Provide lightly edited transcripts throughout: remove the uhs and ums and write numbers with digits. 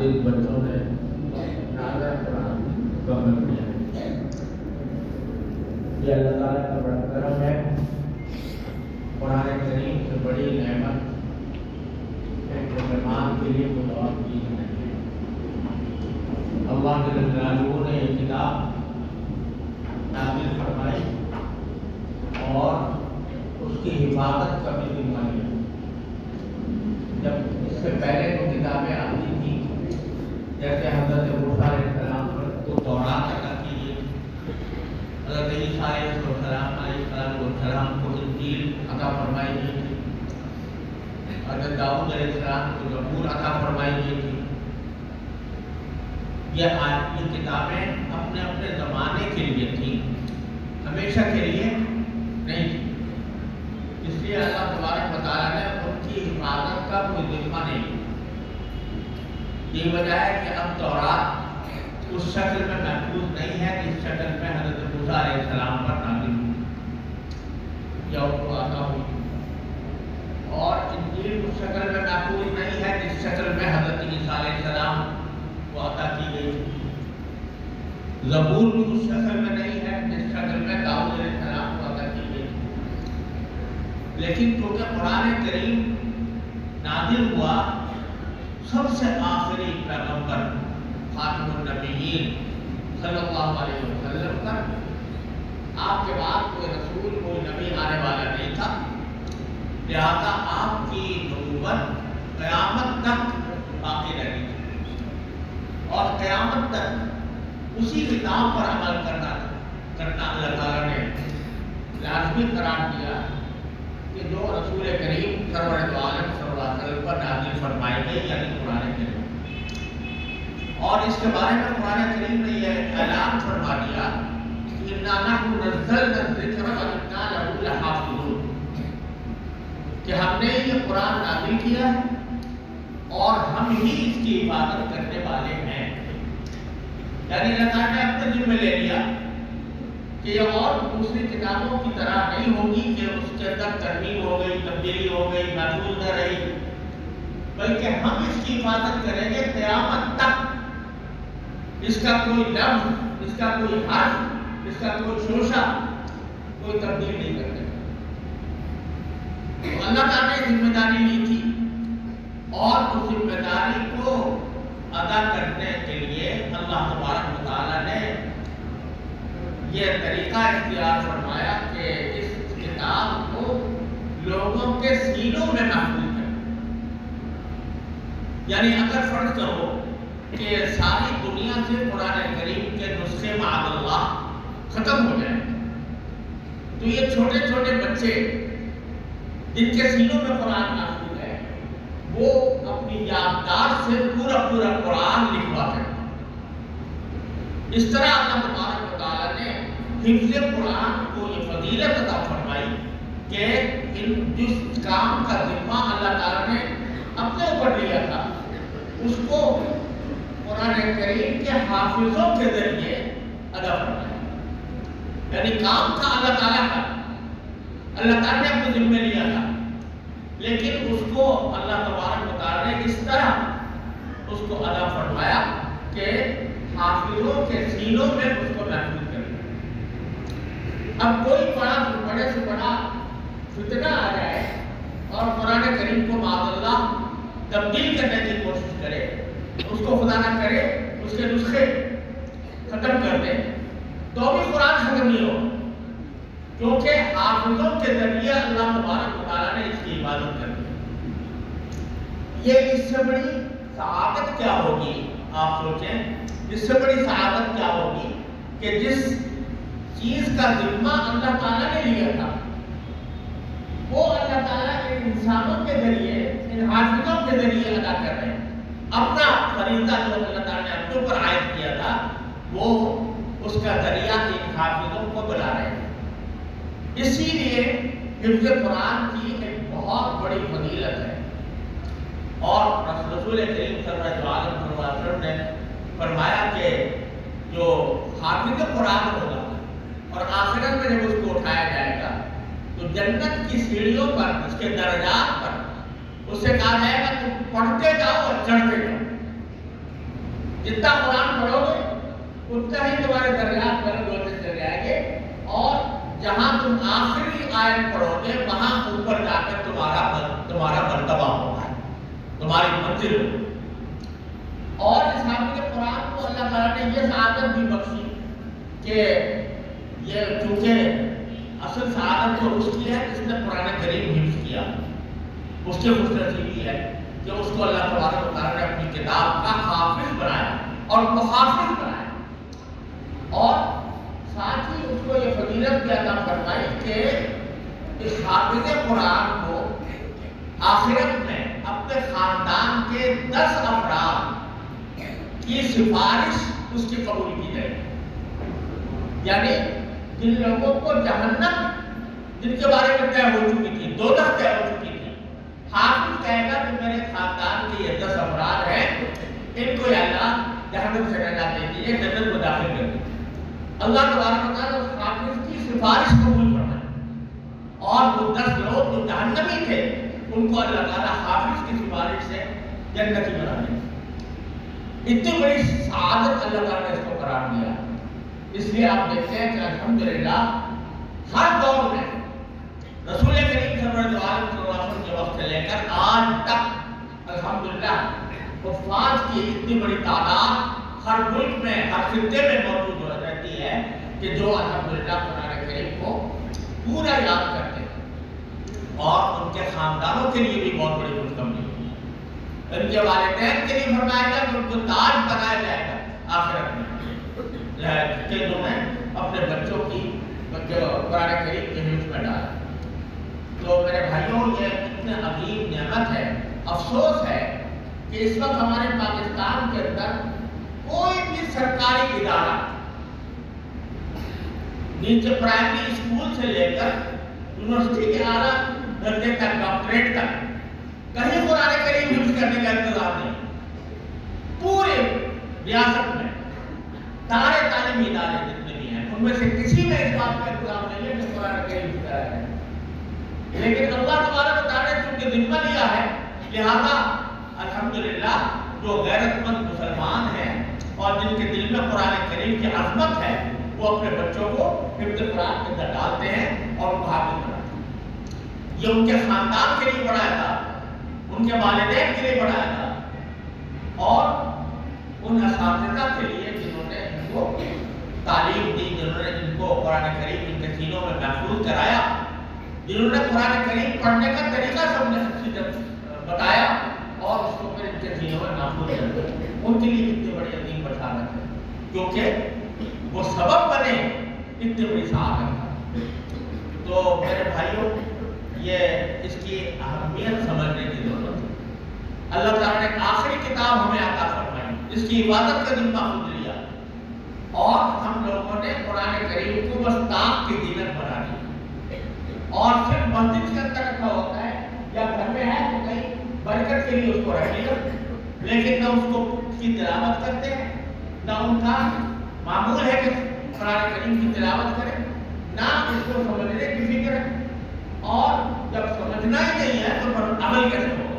عزیز بچوں نے نازل قرآن مکمل کیا۔ یہ اللہ تعالیٰ کا بڑا کرم ہے۔ قرآن کریم سے بڑی نعمت ایک مسلمان کے لیے کوئی اور چیز نہیں ہے۔ اللہ جل جلالہ نے یہ کتاب نازل فرمائی اور اس کی حفاظت کا بھی ذمہ لیا۔ جب اس سے پہلے جو کتابیں آتی تھیں جیسے حضرت موسیٰ علیہ السلام پر تو تورات عطا کی گئی، حضرت عیسیٰ علیہ السلام کو انجیل عطا فرمائی گئی تھی، حضرت داؤد علیہ السلام کو زبور عطا فرمائی گئی تھی۔ یہ کتابیں اپنے اپنے زمانے کے لیے تھیں، ہمیشہ کے لیے نہیں تھی۔ اس لیے اللہ تبارک و تعالیٰ نے ان کی حفاظت کا کوئی ذمہ نہیں۔ یہی وجہ ہے کہ اب تورات اس شکل میں محفوظ نہیں ہے جس شکل میں حضرت موسیٰ علیہ السلام پر نازل ہوئی یا ان کو عطا ہوئی، اور انجیل اس شکل میں محفوظ نہیں ہے جس شکل میں حضرت عیسیٰ علیہ السلام کو عطا کی گئی تھی۔ زبور بھی اس شکل میں نہیں ہے جس شکل میں داؤد علیہ السلام کو عطا کی گئی تھی۔ لیکن کیونکہ قرآن کریم نازل ہوا سب سے آخری پیغمبر خاتم النبیین صلی اللہ علیہ وسلم پر، آپ کے بعد کوئی رسول کوئی نبی آنے والا نہیں تھا، لہذا آپ کی نبوت قیامت تک باقی رہی تھی اور قیامت تک اسی کتاب پر عمل کرنا اللہ تعالیٰ نے لازمی قرار دیا کہ جو رسول کریم سرور دو عالم صلی اللہ علیہ وسلم پر نازل فرمائی گئی یعنی قرآن کریم۔ اور اس کے بارے میں قرآن کریم نے یہ اعلان فرما دیا کہ اِنَّا نَحْنُ نَزَّلْنَا الذِّكْرَ وَإِنَّا لَهُ لَحَافِظُونَ، کہ ہم نے یہ قرآن نازل کیا ہے اور ہم ہی اس کی حفاظت کرنے والے ہیں۔ یعنی اللہ تعالیٰ نے اپنے ذمہ لے لیا کہ یہ اور دوسری کتابوں کی طرح نہیں ہوگی کہ اس کے اندر ترمیم ہو گئی، تبدیلی ہو گئی، محفوظ نہ رہی، بلکہ ہم اس کی حفاظت کریں گے قیامت تک۔ اس کا کوئی لفظ، اس کا کوئی حرف، اس کا کوئی شوشہ کوئی تبدیل نہیں کرے۔ تو اللہ تعالیٰ نے ذمہ داری لی تھی اور اس ذمہ داری کو ادا کرنے کے لیے اللہ تبارک و تعالیٰ نے یہ طریقہ اختیار فرمایا کہ اس کتاب کو لوگوں کے سینوں میں محفوظ کریں۔ یعنی اگر فرض کرو کہ ساری دنیا سے قرآن کریم کے نسخے معاذ اللہ ختم ہو جائیں تو یہ چھوٹے چھوٹے بچے جن کے سینوں میں قرآن محفوظ ہے وہ اپنی یادداشت سے پورا قرآن لکھوا سکتے۔ اس طرح اللہ تبارک و تعالیٰ نے حفظ قرآن کو یہ فضیلت عطا فرمائی کہ جس کام کا ذمہ اللہ تعالیٰ نے اپنے اوپر لیا تھا اس کو قرآن کریم کے حافظوں کے ذریعے ادا فرمایا۔ یعنی کام تھا اللہ تعالیٰ کا، اللہ تعالیٰ نے اپنے ذمہ لیا تھا، لیکن اس کو اللہ تبارک و تعالیٰ نے اس طرح اس کو ادا فرمایا کہ حافظوں کے سینوں میں اس کو محفوظ کر دیا۔ اب کوئی بڑے سے بڑا فتنہ آ جائے اور قرآن کریم کو معاذ اللہ تبدیل کرنے کی کوشش کرے، اس کو خدا نہ کرے اس کے نسخے ختم کر دے تو بھی قرآن ختم نہیں ہو، کیونکہ حافظوں کے ذریعے اللہ تبارک و تعالیٰ نے اس کی حفاظت کر دی۔ یہ اس سے بڑی سعادت کیا ہوگی؟ آپ سوچیں، اس سے بڑی سعادت کیا ہوگی کہ جس چیز کا ذمہ اللہ تعالیٰ نے لیا تھا وہ اللہ تعالیٰ ان انسانوں کے ذریعے، ان حافظوں کے ذریعے ادا کر رہے ہیں۔ اپنا فریضہ جو اللہ تعالیٰ نے اپنے اوپر عائد کیا تھا وہ اس کا ذریعہ ان حافظوں کو بلا رہے ہیں۔ اسی لیے حفظ قرآن کی ایک بہت بڑی فضیلت ہے، اور رسول کریم صلی اللہ علیہ وسلم نے فرمایا کہ جو حافظ قرآن ہوگا اور آخرت میں جب اس کو اٹھایا جائے گا تو جنت کی سیڑھیوں پر، اس کے درجات پر اس سے کہا جائے گا تم پڑھتے جاؤ اور چڑھتے جاؤ، جتنا قرآن پڑھو گے اتنا ہی تمہارے درجات بلند ہوتے چلے جائیں گے، اور جہاں تم آخری آیت پڑھو گے وہاں اوپر جا کر تمہارا مرتبہ ہوگا، تمہاری منزل ہوگی۔ اور اس حافظ قرآن کو اللہ تعالیٰ نے یہ سعادت بھی بخشی کہ یہ چونکہ اصل سعادت تو اس کی ہے جس نے قرآن کریم حفظ کیا، اس کی خوش نصیبی ہے کہ اس کو اللہ تبارک و تعالیٰ نے اپنی کتاب کا حافظ بنایا اور محافظ بنایا، اور ساتھ ہی اس کو یہ فضیلت بھی عطا فرمائی کہ اس حافظ قرآن کو آخرت میں اپنے خاندان کے 10 افراد کی سفارش اس کی قبول کی جائے، یعنی جن لوگوں کو جہنم جن کے بارے میں طے ہو چکی تھی، دوزخ طے ہو چکی تھی، حافظ کہے گا کہ میرے خاندان کے یہ 10 افراد ہیں، ان کو یا اللہ جہنم سے نجات دے دیجیے، جنت میں داخل کر دیجیے۔ اللہ تبارک و تعالیٰ اس حافظ کی سفارش قبول فرمائے، اور وہ 10 لوگ جو جہنمی تھے ان کو اللہ تعالیٰ حافظ کی سفارش سے جنتی بنا دے۔ اتنی بڑی سعادت اللہ تعالیٰ نے اس کو قرار دیا، اس لیے آپ دیکھتے ہیں کہ الحمدللہ ہر دور میں رسول کریم صلی اللہ علیہ وسلم کے وقت سے لے کر آج تک الحمدللہ حفاظ کی اتنی بڑی تعداد ہر ملک میں، ہر خطے میں موجود ہو رہتی ہے کہ جو الحمدللہ قرآن کریم کو پورا یاد کرتے ہیں، اور ان کے خاندانوں کے لیے بھی بہت بڑی خوشخبری ہے، ان کے والدین کے لیے فرمایا گیا کہ ان کو تاج بنایا جائے گا آخرت میں، کہ انہوں نے اپنے بچوں کی جو قرآن کریم کے حفظ میں ڈالا۔ تو میرے بھائیوں، یہ اتنا عظیم نعمت ہے۔ افسوس ہے کہ اس وقت ہمارے پاکستان کے اندر کوئی بھی سرکاری ادارہ نیچے پرائمری اسکول سے لے کر یونیورسٹی کے اعلیٰ درجے تک، ڈاکٹریٹ تک، کہیں قرآن کریم حفظ کرنے کا انتظام نہیں۔ پورے ریاست میں سارے تعلیمی ادارے جتنے بھی ہیں ان میں سے کسی میں اس بات کا انتظام نہیں ہے کہ قرآن کریم حفظ کرایا ہے، لیکن اللہ تبارک و تعالیٰ نے چونکہ ذمہ لیا ہے، لہذا الحمدللہ جو غیرت مند مسلمان ہیں اور جن کے دل میں قرآن کریم کی عظمت ہے، وہ اپنے بچوں کو حفظ قرآن کے اندر ڈالتے ہیں اور ان کو حافظ بناتے ہیں۔ یہ ان کے خاندان کے لیے بڑا تھا، ان کے والدین کے لیے بڑا تھا، اور ان اساتذہ کے لیے جنہوں نے ان کو تعلیم دی، جنہوں نے ان کو قرآن کریم ان کے سینوں میں محفوظ کرایا، جنہوں نے قرآن کریم پڑھنے کا طریقہ بتایا اور اس کو پھر ان کے سینوں میں محفوظ کر دیا، ان کے لیے اتنی بڑی عظیم بشارت ہے، کیونکہ وہ سبب بنے اتنی بڑی سعادت ہے۔ تو میرے بھائیوں، یہ اس کی اہمیت سمجھنے کی ضرورت ہے۔ اللہ تعالیٰ نے آخری کتاب ہمیں عطا فرمائی، اس کی عبادت کا ذمہ خود لیا، اور ہم لوگوں نے قرآن کریم کو بس تاق کی زینت بنا دی، اور صرف مسجد کے اندر رکھا ہوتا ہے یا گھر میں ہے تو کہیں برکت کے لیے اس کو رکھ لیا، لیکن نہ اس کو کی تلاوت کرتے ہیں، نہ ان کا معمول ہے کہ قرآن کریم کی تلاوت کریں، نہ اس کو سمجھنے کی فکر ہے، اور جب سمجھنا ہی نہیں ہے تو پھر عمل کیسے ہوگا؟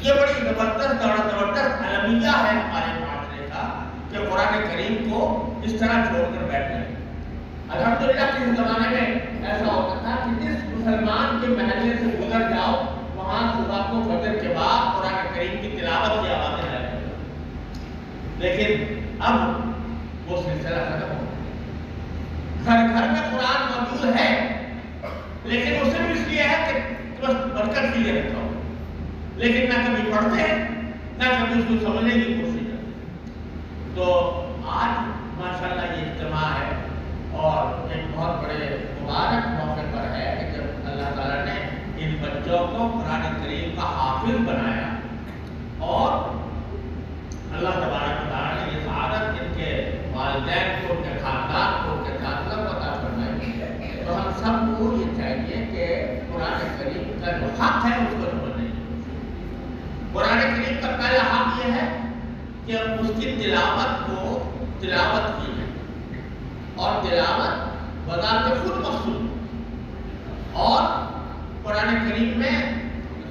یہ بڑی زبردست المیہ ہے ہمارے معاشرے کا کہ قرآن کریم کو اس طرح چھوڑ کر بیٹھ گئے۔ الحمدللہ کسی زمانے میں ایسا ہوتا تھا کہ جس مسلمان کے محلے سے گزر جاؤ وہاں صبح کو فجر کے بعد قرآن کریم کی تلاوت کی آوازیں رہتی ہیں، لیکن اب وہ سلسلہ ختم ہو گیا۔ گھر گھر میں قرآن موجود ہے، لیکن وہ صرف اس لیے ہے کہ بس برکت کے لیے رکھا ہو، لیکن نہ کبھی پڑھتے ہیں نہ کبھی اس کو سمجھنے کی کوشش کرتے۔ تو آج ماشاءاللہ یہ اجتماع ہے اور ایک بہت بڑے مبارک موقع پر ہے کہ جب اللہ تعالیٰ نے ان بچوں کو قرآن کریم کا حافظ بنایا، اور اللہ تبارک و تعالیٰ نے یہ سعادت ان کے والدین کو، ان کے خاندان کو، ان کے اساتذہ کو عطا فرمائی ہے۔ تو ہم سب کو یہ چاہیے کہ قرآن کریم کا جو حق ہے اس کو سمجھنے کی کوشش کریں۔ قرآن کریم کا پہلا حق یہ ہے کہ اس کی تلاوت کو تلاوت کی جائے، اور تلاوت بذات خود مقصود، اور قرآن کریم میں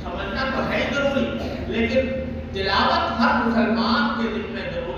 سمجھنا تو ہے ضروری، لیکن تلاوت ہر مسلمان کے دل میں ضروری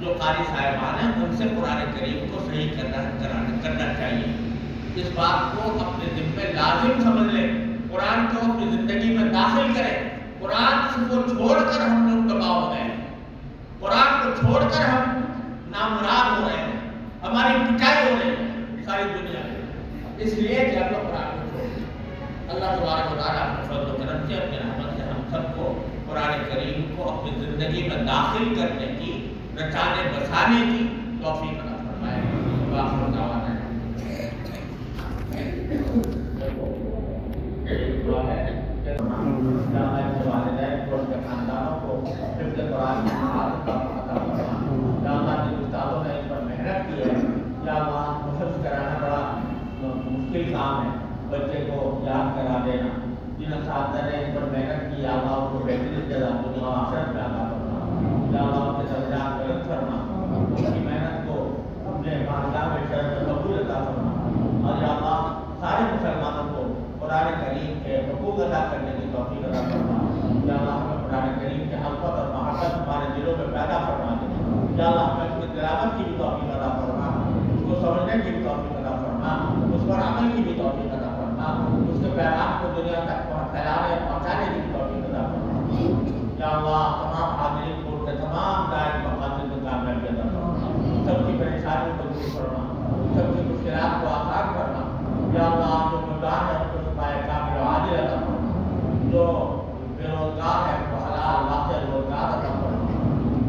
جو قاری صاحبان ہیں ان سے قرآن کریم کو صحیح کرنا چاہیے. اس بات کو اپنے دل میں لازم سمجھ لیں, قرآن کو اپنی زندگی میں داخل کریں. قرآن کو چھوڑ کر ہم لوگ تباہ ہو گئے, قرآن کو چھوڑ کر ہم نامراد ہو رہے ہیں, ہماری پٹائی ہو رہی ہے ساری دنیا میں. اس لیے کہ ہم لوگ قرآن کو چھوڑ دیں. اللہ تبارک و تعالیٰ اپنے فضل و کرم سے, اپنے رحمت سے ہم سب کو قرآن کریم کو اپنی زندگی میں داخل کرنے کی, رچانے بسانے کی توفیق عطا فرمائے. وآخر دعوانا والدین کو, ان کے خاندانوں کو حفظ قرآن کی عادت عطا فرما. یا اللہ جن استادوں نے اس پر محنت کی ہے, یا اللہ حفظ کرانا بڑا مشکل کام ہے, بچے کو یاد کرا دینا. جن اساتذہ نے اس پر محنت کی, یا اللہ ان کو بہترین جزا دنیا و آخرت میں عطا فرما. یا اللہ ان کے درجات بلند فرما, ان کی محنت کو اپنے بارگاہ میں شرف قبول عطا فرما. اور یا اللہ سارے مسلمانوں کو قرآن کریم کے حقوق ادا کرنے کی توفیق عطا فرما. یا اللہ ہمیں قرآن کریم کے حلقت اور محبت ہمارے دلوں میں پیدا فرما دے. یا اللہ ہمیں اس کی تلاوت کی بھی توفیق عطا فرما, اس کو سمجھنے کی بھی توفیق عطا فرما, اس پر عمل کی بھی توفیق عطا فرما, اس کے پیغام کو دنیا تک پہنچانے کی بھی توفیق عطا فرما. یا اللہ تمام حاضرین کو کے تمام دائیں مقاصد میں کامیابی عطا فرما, سب کی پریشانیوں کو دور فرما, سب کی مشکلات کو آسان فرما. یا اللہ جو مردان ہے ان کو شفائے کامل و عاجل عطا فرما, جو بے روزگار ہے ان کو حلال واقع روزگار عطا فرما,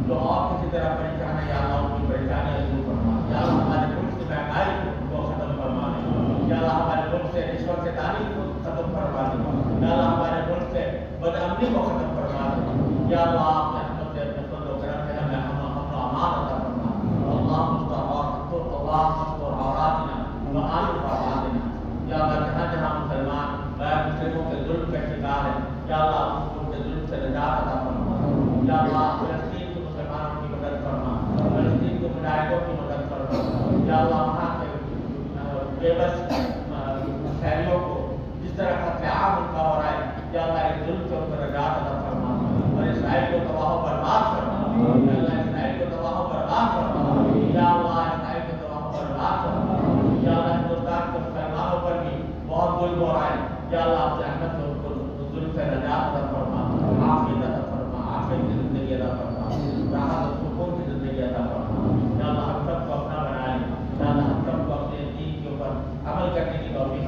جو اور کسی طرح پریشان ہے یا اللہ ان کی پریشانیاں دور فرما. یا اللہ ہمارے ملک سے مہنگائی کو ختم فرما دے. یا اللہ ہمارے ملک سے رشوت سے تعلیم کو ختم فرما دے. یا اللہ ہمارے ملک سے بدامنی کو ختم فرما دے. یا اللہ اپنے رحمت سے, اپنے فضل و کرم سے ہمیں امن و امان عطا فرما. اللہم استر عوراتنا وآمن رواتنا. یا اللہ جہاں جہاں مسلمان غیر مسلموں کے ظلم کا شکار ہے, یا اللہ ان کے ظلم سے نجات عطا فرما. یا اللہ فلسطین کے مسلمانوں کی مدد فرما, فلسطین کے مجاہدوں کی مدد فرما. یا اللہ وہاں کے بے بس شہریوں کو جس طرح قتل عام ان کا ہو رہا ہے, یا اللہ اس ظلم سے ان کو نجات عطا فرما, اور اسرائیل کو تباہ و برباد فرما. یا اللہ اسرائیل کو تباہ و برباد فرما. یا اللہ اسرائیل کو تباہ و برباد فرما. یا اللہ ہندوستان کے مسلمانوں پر بھی بہت ظلم ہو رہا ہے, یا اللہ اپنے رحمت سے ان کو ظلم سے نجات عطا فرما, عافیت عطا فرما, عافیت کی زندگی عطا فرما, راحت و سکون کی زندگی عطا فرما. یا اللہ ہم سب کو اپنا بنا لے. یا اللہ ہم سب کو اپنے دین کے اوپر عمل کرنے کی توفیق